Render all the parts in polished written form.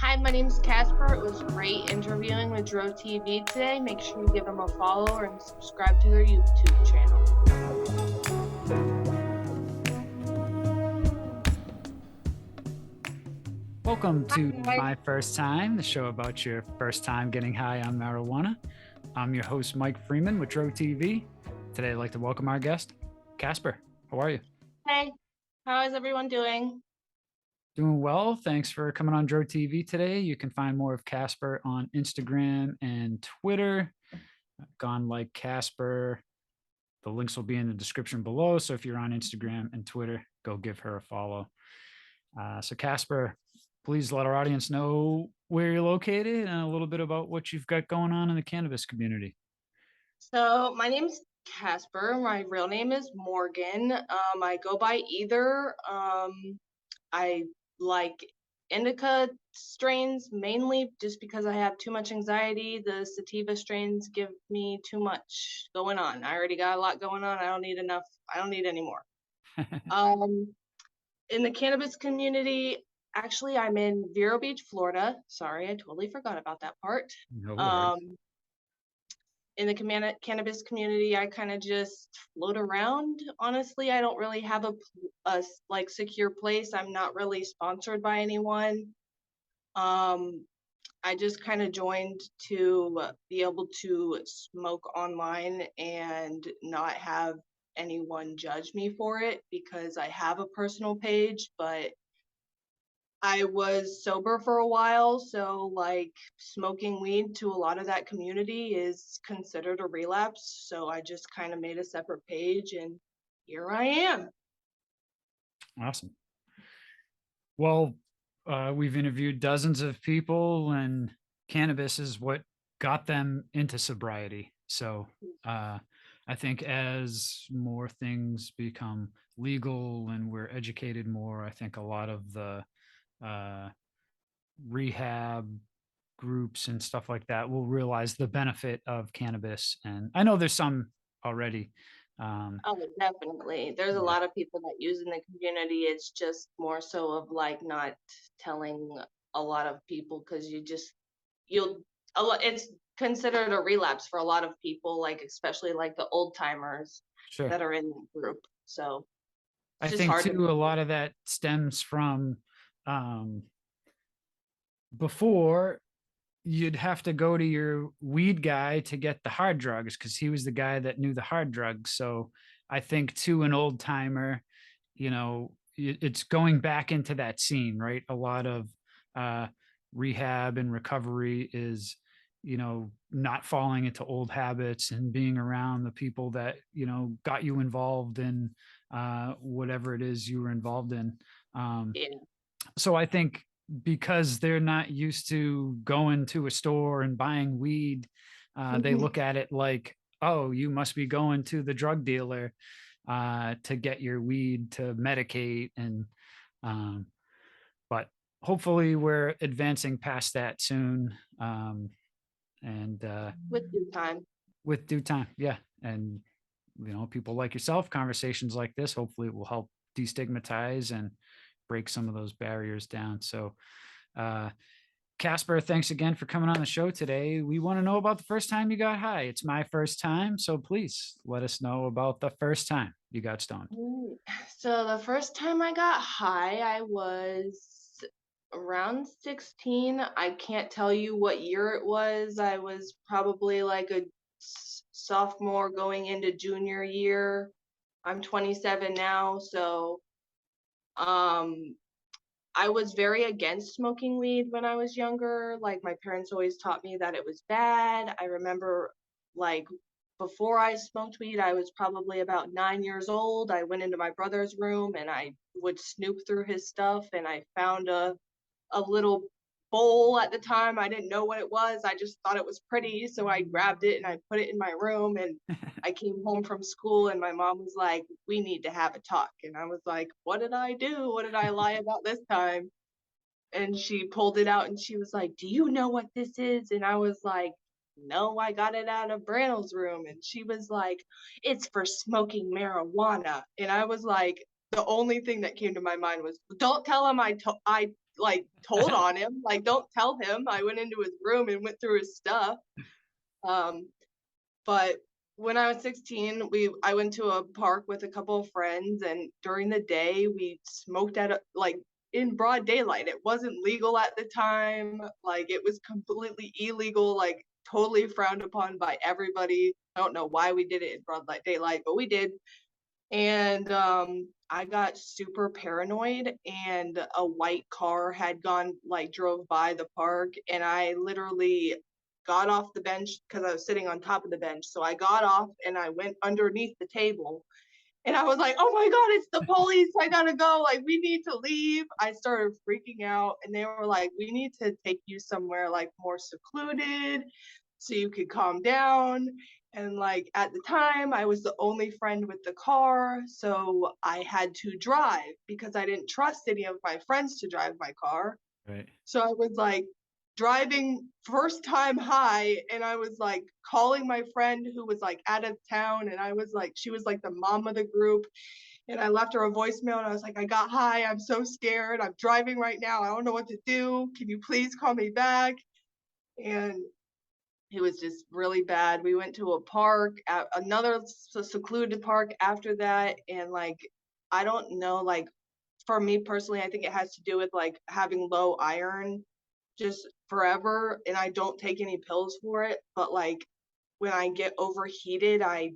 Hi, my name's Casper. It was great interviewing with Dro TV today. Make sure you give them a follow and subscribe to their YouTube channel. Welcome to My First Time, the show about your first time getting high on marijuana. I'm your host, Mike Freeman with Dro TV. Today, I'd like to welcome our guest, Casper. How are you? Hey, how is everyone doing? Doing well. Thanks for coming on Dro TV today. You can find more of Casper on Instagram and Twitter. Gone like Casper. The links will be in the description below. So if you're on Instagram and Twitter, go give her a follow. So Casper, please let our audience know where you're located and a little bit about what you've got going on in the cannabis community. So my name's Casper. My real name is Morgan. I go by either. I like Indica strains mainly just because I have too much anxiety. The sativa strains give me too much going on. I already got a lot going on. I don't need enough. I don't need any more. In the cannabis community, actually, I'm in Vero Beach, Florida. Sorry, I totally forgot about that part. No worries. In the cannabis community, I kind of just float around. Honestly, I don't really have a like secure place. I'm not really sponsored by anyone. I just kind of joined to be able to smoke online and not have anyone judge me for it because I have a personal page, but I was sober for a while, so like smoking weed to a lot of that community is considered a relapse. So I just kind of made a separate page and here I am. Awesome. Well, we've interviewed dozens of people, and cannabis is what got them into sobriety. So I think as more things become legal and we're educated more, I think a lot of the rehab groups and stuff like that will realize the benefit of cannabis. And I know there's some already. Oh, definitely. There's a Yeah. lot of people that use in the community. It's just more so of like not telling a lot of people because it's considered a relapse for a lot of people, like especially like the old timers Sure. that are in the group. So I it's just think hard to. too, a lot of that stems from um, before you'd have to go to your weed guy to get the hard drugs because he was the guy that knew the hard drugs. So I think to an old timer, it's going back into that scene, right? A lot of uh, rehab and recovery is, not falling into old habits and being around the people that, got you involved in whatever it is you were involved in. Yeah. So I think because they're not used to going to a store and buying weed, they look at it like, oh, you must be going to the drug dealer to get your weed to medicate. And but hopefully we're advancing past that soon. And With due time. with due time, yeah. And people like yourself, conversations like this, hopefully it will help destigmatize and break some of those barriers down. So Casper, thanks again for coming on the show today. We want to know about the first time you got high. It's my first time, so please let us know about the first time you got stoned. So the first time I got high, I was around 16. I can't tell you what year it was. I was probably like a sophomore going into junior year. I'm 27 now, so I was very against smoking weed when I was younger. Like my parents always taught me that it was bad. I remember like before I smoked weed, I was probably about 9 years old. I went into my brother's room and I would snoop through his stuff and I found a little bowl at the time. I didn't know what it was. I just thought it was pretty. So I grabbed it and I put it in my room and I came home from school and my mom was like, we need to have a talk. And I was like, what did I do? What did I lie about this time? And she pulled it out and she was like, do you know what this is? And I was like, no, I got it out of Brandon's room. And she was like, it's for smoking marijuana. And I was like, the only thing that came to my mind was, don't tell him I like told on him, like, don't tell him. I went into his room and went through his stuff. Um, but when I was 16, I went to a park with a couple of friends, and during the day we smoked at like in broad daylight. It wasn't legal at the time. Like it was completely illegal, like totally frowned upon by everybody. I don't know why we did it in broad light daylight, but we did. And I got super paranoid, and a white car had drove by the park, and I literally got off the bench because I was sitting on top of the bench. So I got off and I went underneath the table, and I was like, oh my God, it's the police. I gotta go. Like, we need to leave. I started freaking out, and they were like, we need to take you somewhere like more secluded so you could calm down. And like at the time, I was the only friend with the car. So I had to drive because I didn't trust any of my friends to drive my car. Right. So I was like driving first time high, and I was like calling my friend who was like out of town, and I was like, she was like the mom of the group, and I left her a voicemail, and I was like, I got high, I'm so scared, I'm driving right now, I don't know what to do, can you please call me back? And it was just really bad. We went to a park, another secluded park after that, and like I don't know, like for me personally, I think it has to do with like having low iron just forever, and I don't take any pills for it, but like when I get overheated, I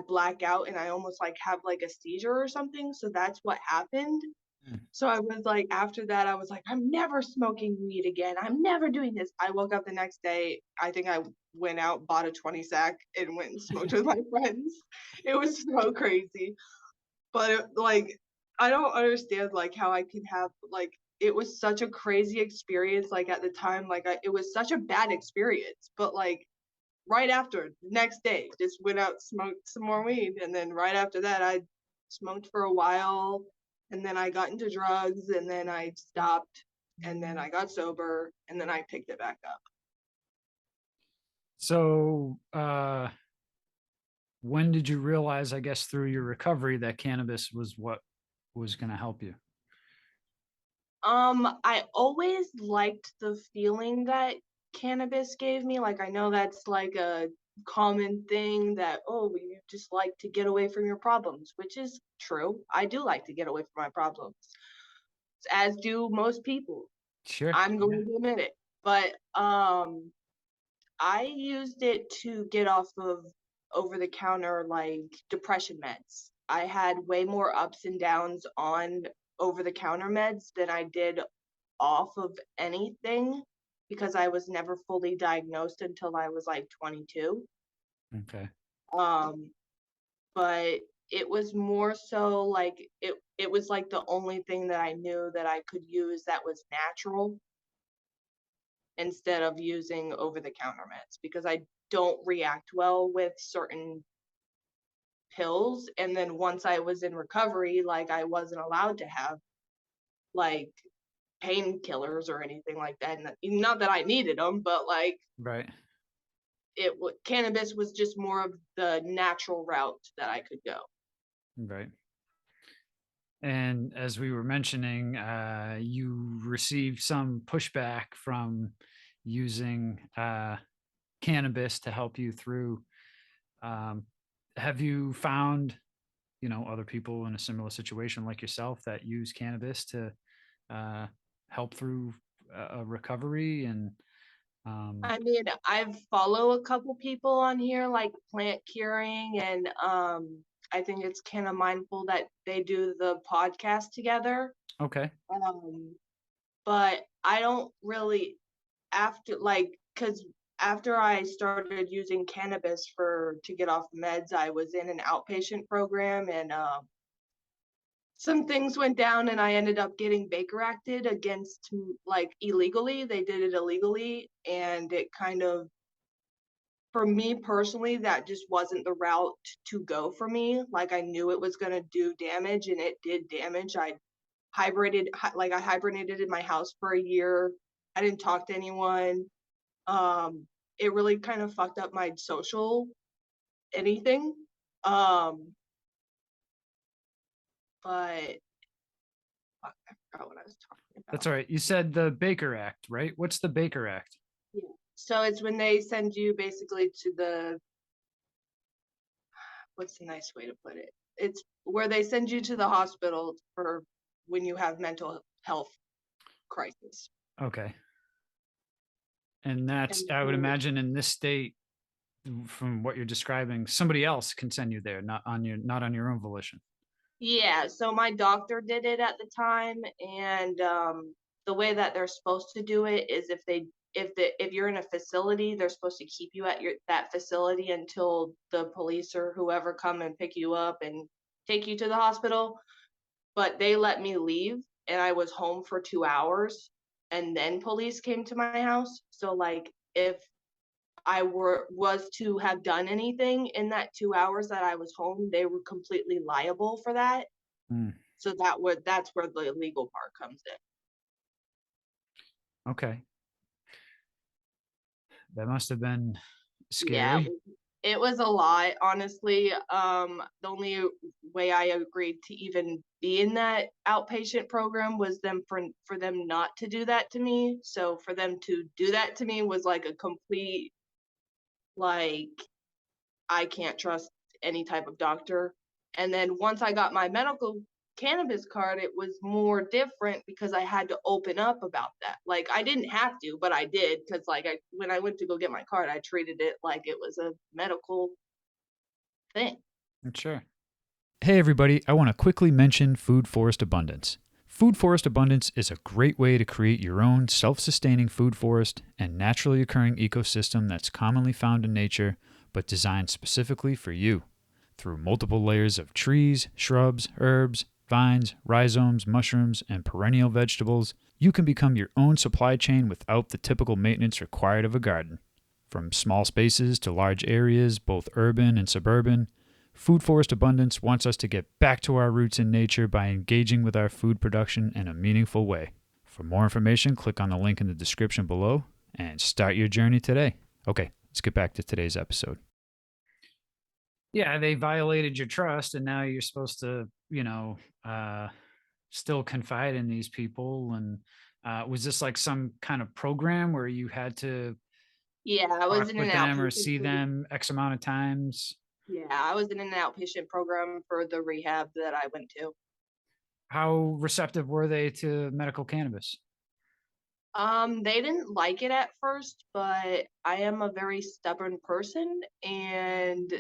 black out and I almost like have like a seizure or something. So that's what happened. Mm. So I was like, after that, I was like, I'm never smoking weed again. I'm never doing this. I woke up the next day. I think I went out, bought a 20 sack, and went and smoked with my friends. It was so crazy. But like, I don't understand like how I can have like, it was such a crazy experience. Like at the time, like it was such a bad experience. But like right after, the next day, just went out, smoked some more weed, and then right after that, I smoked for a while, and then I got into drugs, and then I stopped, and then I got sober, and then I picked it back up. So, when did you realize, I guess, through your recovery that cannabis was what was going to help you? I always liked the feeling that cannabis gave me. Like I know that's like a common thing that, oh, you just like to get away from your problems, which is true. I do like to get away from my problems, as do most people. Sure. I'm Yeah. going to admit it. But I used it to get off of over the counter like depression meds. I had way more ups and downs on over the counter meds than I did off of anything because I was never fully diagnosed until I was like 22. Okay. Um, but it was more so like it was like the only thing that I knew that I could use that was natural instead of using over the counter meds because I don't react well with certain pills. And then once I was in recovery, like I wasn't allowed to have like painkillers or anything like that. Not that I needed them, but like Right. cannabis was just more of the natural route that I could go. Right. And as we were mentioning, you received some pushback from using cannabis to help you through. Um, have you found, other people in a similar situation like yourself that use cannabis to uh, help through a recovery? And I mean, I follow a couple people on here like Plant Curing, and I think it's kind of mindful that they do the podcast together. okay, But I don't really after like because after I started using cannabis to get off meds, I was in an outpatient program, and some things went down, and I ended up getting Baker acted against like illegally. They did it illegally, and it kind of, for me personally, that just wasn't the route to go for me. Like I knew it was gonna do damage, and it did damage. I hibernated in my house for a year. I didn't talk to anyone. Um, it really kind of fucked up my social anything. Um, but fuck, I forgot what I was talking about. That's all right. You said the Baker Act, right? What's the Baker Act? Yeah. So it's when they send you basically to the, what's the nice way to put it? It's where they send you to the hospital for when you have mental health crisis. Okay. And that's, And I would so, imagine in this state, from what you're describing, somebody else can send you there, not on your own volition. yeah, so my doctor did it at the time, and the way that they're supposed to do it is if you're in a facility, they're supposed to keep you at that facility until the police or whoever come and pick you up and take you to the hospital. But they let me leave, and I was home for 2 hours, and then police came to my house. So like if I was to have done anything in that 2 hours that I was home, they were completely liable for that. Hmm. So that's where the legal part comes in. Okay. That must have been Yeah, scary. it was a lot, honestly. The only way I agreed to even be in that outpatient program was for them not to do that to me. So for them to do that to me was like a complete, like, I can't trust any type of doctor. And then once I got my medical cannabis card, it was more different because I had to open up about that. Like I didn't have to, but I did because like when I went to go get my card, I treated it like it was a medical thing. Sure. Hey, everybody, I want to quickly mention Food Forest Abundance. Food Forest Abundance is a great way to create your own self sustaining food forest and naturally occurring ecosystem that's commonly found in nature, but designed specifically for you. Through multiple layers of trees, shrubs, herbs, vines, rhizomes, mushrooms, and perennial vegetables, you can become your own supply chain without the typical maintenance required of a garden. From small spaces to large areas, both urban and suburban, Food Forest Abundance wants us to get back to our roots in nature by engaging with our food production in a meaningful way. For more information, click on the link in the description below and start your journey today. Okay, let's get back to today's episode. Yeah, they violated your trust, and now you're supposed to, still confide in these people. And was this like some kind of program where you had to Yeah, I was talk in an with them or outpatient see program. them X amount of times? Yeah, I was in an outpatient program for the rehab that I went to. How receptive were they to medical cannabis? They didn't like it at first, but I am a very stubborn person, and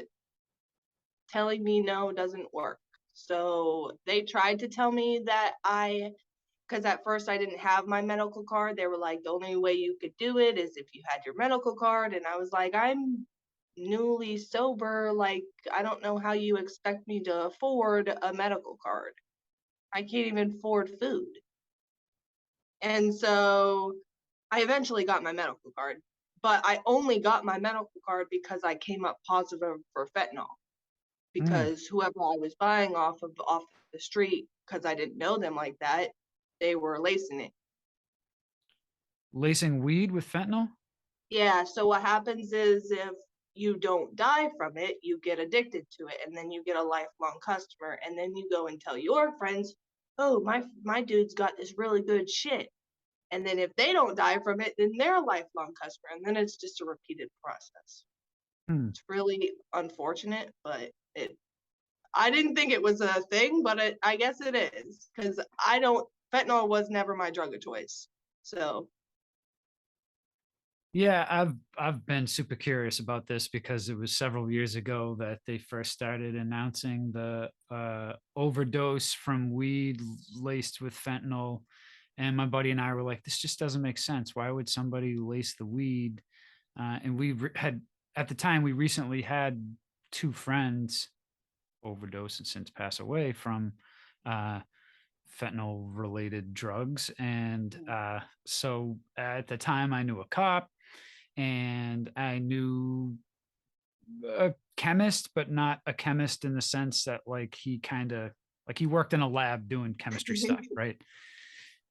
telling me no doesn't work. So they tried to tell me that because at first I didn't have my medical card. They were like, the only way you could do it is if you had your medical card. And I was like, I'm newly sober. Like, I don't know how you expect me to afford a medical card. I can't even afford food. And so I eventually got my medical card, but I only got my medical card because I came up positive for fentanyl. Mm. Because whoever I was buying off the street, because I didn't know them like that, they were lacing it. Lacing weed with fentanyl? Yeah, so what happens is if you don't die from it, you get addicted to it, and then you get a lifelong customer, and then you go and tell your friends, "Oh, my dude's got this really good shit." And then if they don't die from it, then they're a lifelong customer, and then it's just a repeated process. Hmm. It's really unfortunate, but I didn't think it was a thing, but I guess it is because fentanyl was never my drug of choice. So, Yeah, I've been super curious about this because it was several years ago that they first started announcing the overdose from weed laced with fentanyl, and my buddy and I were like, "This just doesn't make sense. Why would somebody lace the weed?" And had at the time we recently had two friends overdose and since pass away from uh, fentanyl related drugs, and so at the time I knew a cop and I knew a chemist, but not a chemist in the sense that like he kind of like he worked in a lab doing chemistry stuff, right?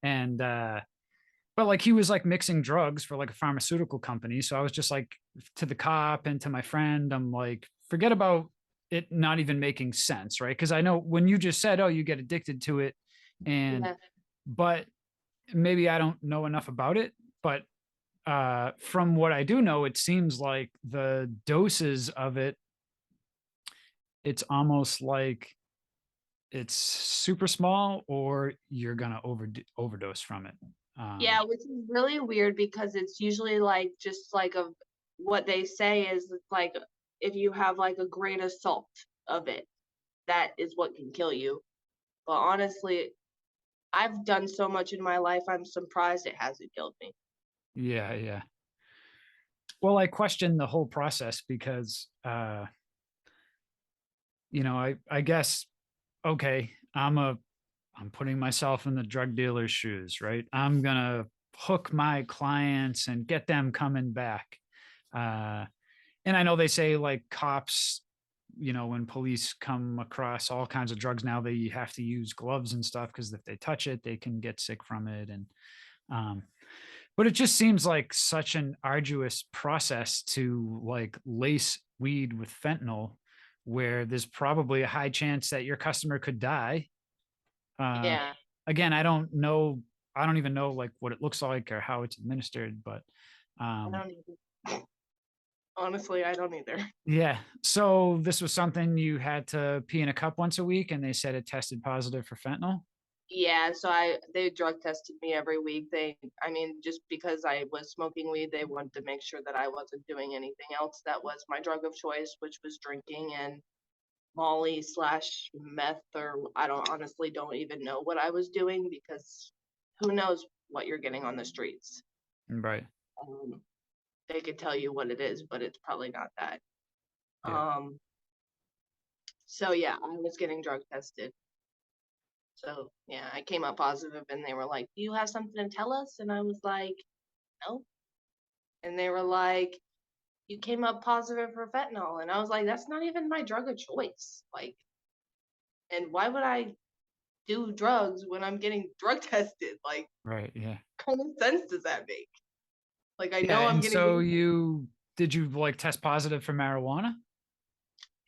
And but like he was like mixing drugs for like a pharmaceutical company. So I was just like to the cop and to my friend, I'm like, forget about it not even making sense, right? Because I know when you just said, oh, you get addicted to it, and yeah. but maybe I don't know enough about it, but from what I do know, it seems like the doses of it, it's almost like it's super small or you're gonna overdose from it. Yeah, which is really weird because it's usually like just like a what they say is it's like if you have like a grain of salt of it, that is what can kill you. But honestly, I've done so much in my life, I'm surprised it hasn't killed me. Yeah, yeah. Well, I question the whole process because I guess okay, I'm putting myself in the drug dealer's shoes, right? I'm gonna hook my clients and get them coming back. Uh, and I know they say like cops, when police come across all kinds of drugs now, they have to use gloves and stuff because if they touch it, they can get sick from it. And um, but it just seems like such an arduous process to like lace weed with fentanyl, where there's probably a high chance that your customer could die. uh, Yeah, Again, I don't know. I don't even know like what it looks like or how it's administered, but I um, don't either. Honestly, I don't either. yeah. So this was something you had to pee in a cup once a week, and they said it tested positive for fentanyl. Yeah, so they drug tested me every week. I mean, just because I was smoking weed, they wanted to make sure that I wasn't doing anything else that was my drug of choice, which was drinking and Molly slash meth, or I don't honestly don't even know what I was doing because who knows what you're getting on the streets. Right. Um, they could tell you what it is, but it's probably not that. Yeah. Um, so yeah, I was getting drug tested. So yeah, I came up positive and they were like, "Do you have something to tell us?" And I was like, "No." And they were like, "You came up positive for fentanyl." And I was like, "That's not even my drug of choice." Like, and why would I do drugs when I'm getting drug tested? Like, Right. Yeah. common sense does that make? Like, I Yeah. know I'm And getting so weed. you did you like test positive for marijuana?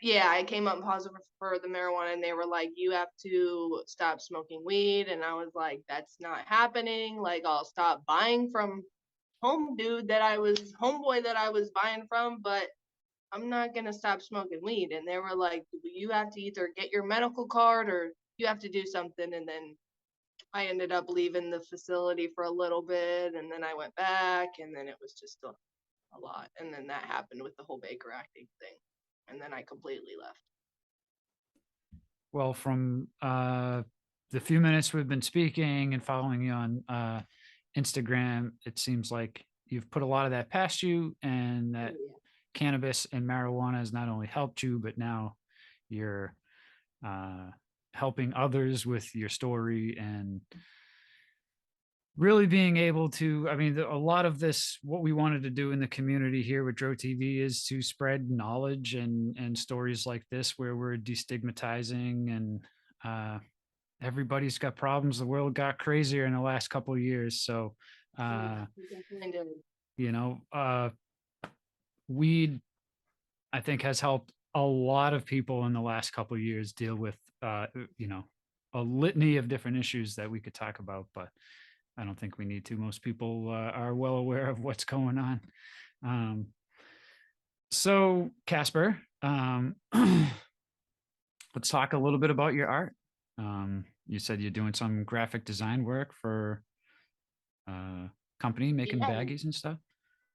Yeah, I came up positive for the marijuana and they were like, "You have to stop smoking weed." And I was like, "That's not happening. Like, I'll stop buying from homeboy that I was buying from, but I'm not gonna stop smoking weed." And they were like, "You have to either get your medical card or you have to do something." And then I ended up leaving the facility for a little bit and then I went back and then it was just a lot. And then that happened with the whole Baker acting thing. And then I completely left. Well, from the few minutes we've been speaking and following you on Instagram, it seems like you've put a lot of that past you, and Oh that yeah. cannabis and marijuana has not only helped you, but now you're uh, helping others with your story and really being able to. I mean, a lot of this, what we wanted to do in the community here with Dro TV is to spread knowledge and stories like this where we're destigmatizing and uh, everybody's got problems. The world got crazier in the last couple of years. So, Yeah, uh, we definitely did. you know, uh, weed, I think, has helped a lot of people in the last couple of years deal with, you know, a litany of different issues that we could talk about, but I don't think we need to. Most people are well aware of what's going on. Um, so, Casper, let's talk a little bit about your art. You said you're doing some graphic design work for company making Yeah, baggies and stuff.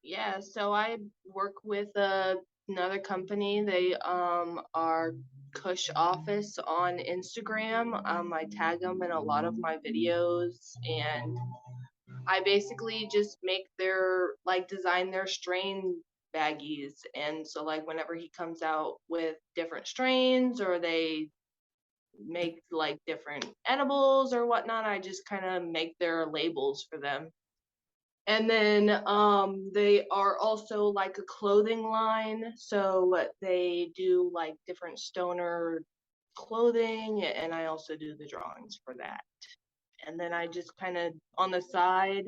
yeah. So I work with another company. They are Kush Office on Instagram. I tag them in a lot of my videos, and I basically just make their like design their strain baggies. And so like whenever he comes out with different strains or they make like different edibles or whatnot, I just kind of make their labels for them. And then they are also like a clothing line. So they do like different stoner clothing and I also do the drawings for that. And then I just kind of on the side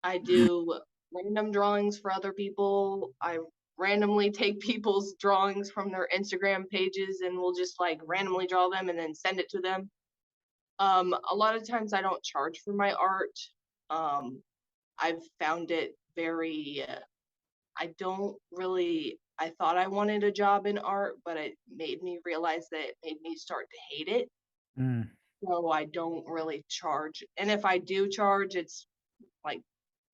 I do random drawings for other people. I randomly take people's drawings from their Instagram pages and we'll just like randomly draw them and then send it to them. A lot of times I don't charge for my art. Um, I've found it very, I don't really, I thought I wanted a job in art, but it made me realize that it made me start to hate it. Mm, So I don't really charge. And if I do charge, it's like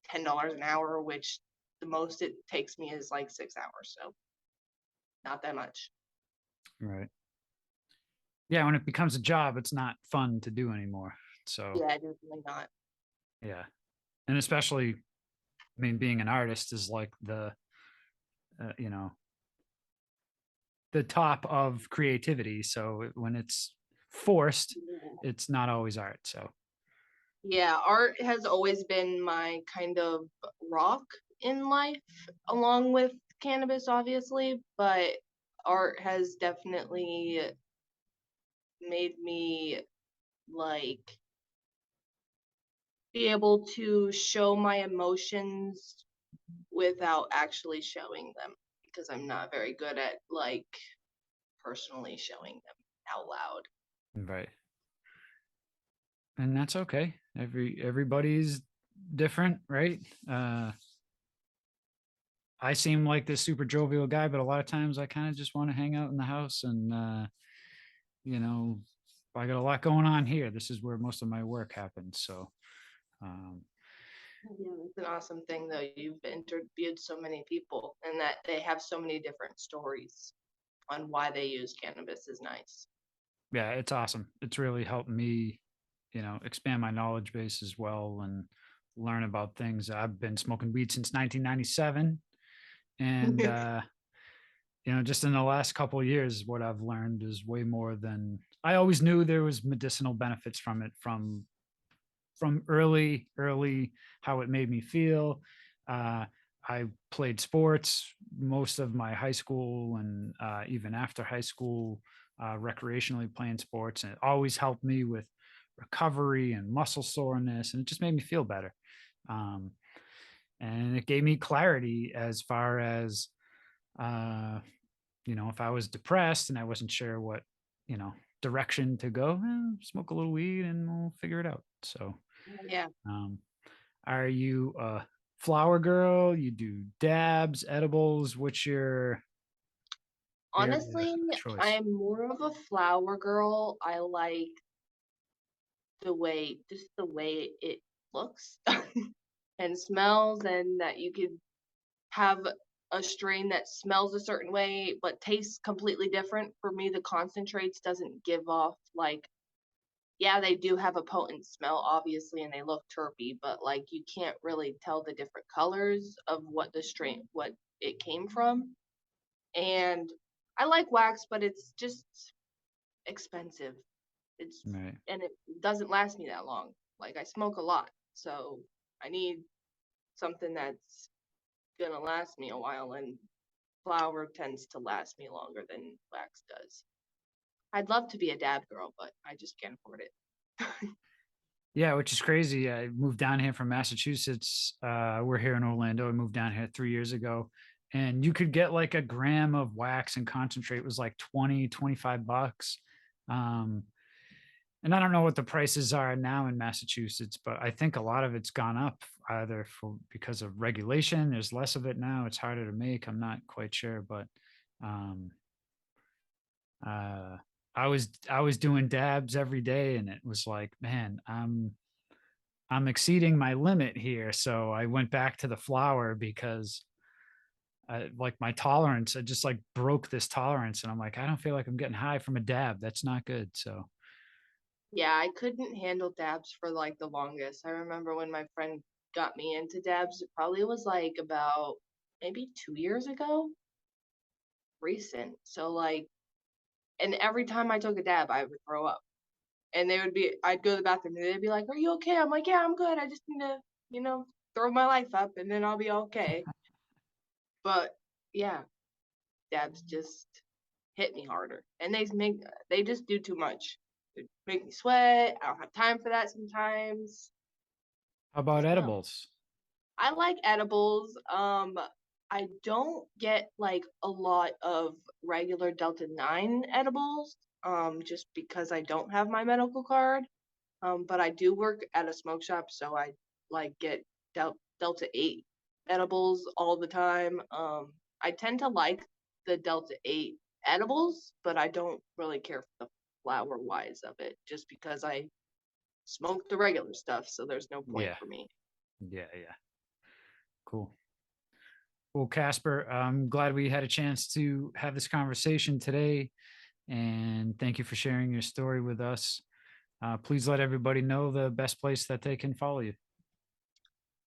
$10 an hour, which the most it takes me is like 6 hours. So not that much. right. Yeah, when it becomes a job, it's not fun to do anymore. So, Yeah, definitely not. yeah. And especially, I mean, being an artist is like you know, the top of creativity. So when it's forced, Yeah. it's not always art. So, Yeah, art has always been my kind of rock in life, along with cannabis, obviously, but art has definitely made me like be able to show my emotions without actually showing them because I'm not very good at like personally showing them out loud. right. And that's okay. Everybody's different, right? I seem like this super jovial guy, but a lot of times I kind of just want to hang out in the house and you know, I got a lot going on here. This is where most of my work happens. So, um, Yeah, it's an awesome thing though. You've interviewed so many people and that they have so many different stories on why they use cannabis is nice. yeah, it's awesome. It's really helped me, expand my knowledge base as well and learn about things. I've been smoking weed since 1997. And, just in the last couple of years, what I've learned is way more than I always knew. There was medicinal benefits from it, from early how it made me feel. Uh, I played sports most of my high school and even after high school, recreationally playing sports, and it always helped me with recovery and muscle soreness, and it just made me feel better. Um, and it gave me clarity as far as uh, if I was depressed and I wasn't sure what you know direction to go, smoke a little weed and we'll figure it out. So Yeah. um, are you a flower girl? You do dabs, edibles? What's your area Honestly, of choice? I'm more of a flower girl. I like just the way it looks and smells, and that you could have a strain that smells a certain way but tastes completely different. For me, the concentrates doesn't give off like, yeah, they do have a potent smell, obviously, and they look terpy, but like you can't really tell the different colors of what it came from. And I like wax, but it's just expensive. It's Right. and it doesn't last me that long. Like I smoke a lot, so I need something that's gonna last me a while, and flower tends to last me longer than wax does. I'd love to be a dab girl, but I just can't afford it. Yeah, which is crazy. I moved down here from Massachusetts. We're here in Orlando. I moved down here 3 years ago, and you could get like a gram of wax and concentrate was like 20, 25 bucks. Um, and I don't know what the prices are now in Massachusetts, but I think a lot of it's gone up either because of regulation. There's less of it now. It's harder to make. I'm not quite sure, but um, uh, I was doing dabs every day, and it was like, man, I'm exceeding my limit here. So I went back to the flower because like my tolerance, I just like broke this tolerance, and I'm like, I don't feel like I'm getting high from a dab. That's not good. So Yeah, I couldn't handle dabs for like the longest. I remember when my friend got me into dabs, it probably was like about maybe 2 years ago, recent. So like, and every time I took a dab, I would throw up. And I'd go to the bathroom and they'd be like, "Are you okay?" I'm like, "Yeah, I'm good. I just need to, you know, throw my life up and then I'll be okay." But yeah, dabs just hit me harder. And they just do too much. They make me sweat. I don't have time for that sometimes. how about So edibles? I like edibles. I don't get like a lot of regular Delta 9 edibles, just because I don't have my medical card. But I do work at a smoke shop, so I like get Delta 8 edibles all the time. I tend to like the Delta 8 edibles, but I don't really care for the flower wise of it, just because I smoke the regular stuff, so there's no point Yeah. for me. Yeah. Cool. Well, Casper, I'm glad we had a chance to have this conversation today. And thank you for sharing your story with us. Please let everybody know the best place that they can follow you.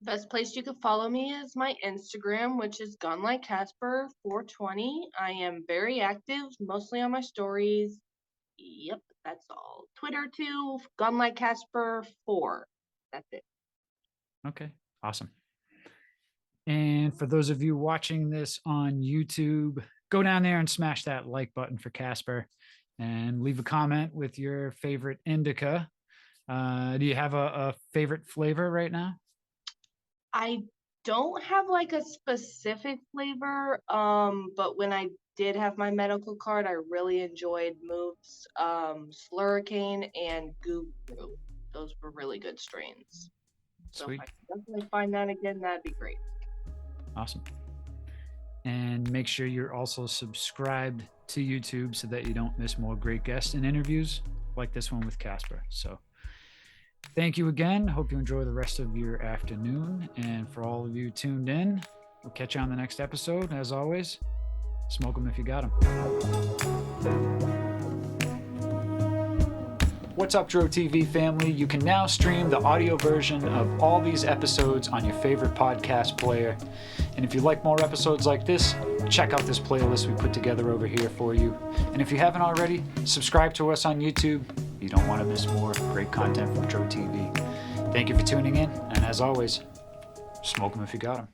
Best place you can follow me is my Instagram, which is gunlikecasper420. I am very active, mostly on my stories. Yep, that's all. Twitter too, gunlikecasper4. That's it. Okay, awesome. And for those of you watching this on YouTube, go down there and smash that like button for Casper and leave a comment with your favorite indica. Do you have a favorite flavor right now? I don't have like a specific flavor, but when I did have my medical card, I really enjoyed Move's Slurricane and Guru. Those were really good strains. So if Sweet. I can definitely find that again, that'd be great. Awesome. And make sure you're also subscribed to YouTube so that you don't miss more great guests and interviews like this one with Casper. So thank you again. Hope you enjoy the rest of your afternoon. And for all of you tuned in, we'll catch you on the next episode. As always, smoke them if you got them. What's up, Dro TV family? You can now stream the audio version of all these episodes on your favorite podcast player. And if you like more episodes like this, check out this playlist we put together over here for you. And if you haven't already, subscribe to us on YouTube. You don't want to miss more great content from Dro TV. Thank you for tuning in, and as always, smoke them if you got them.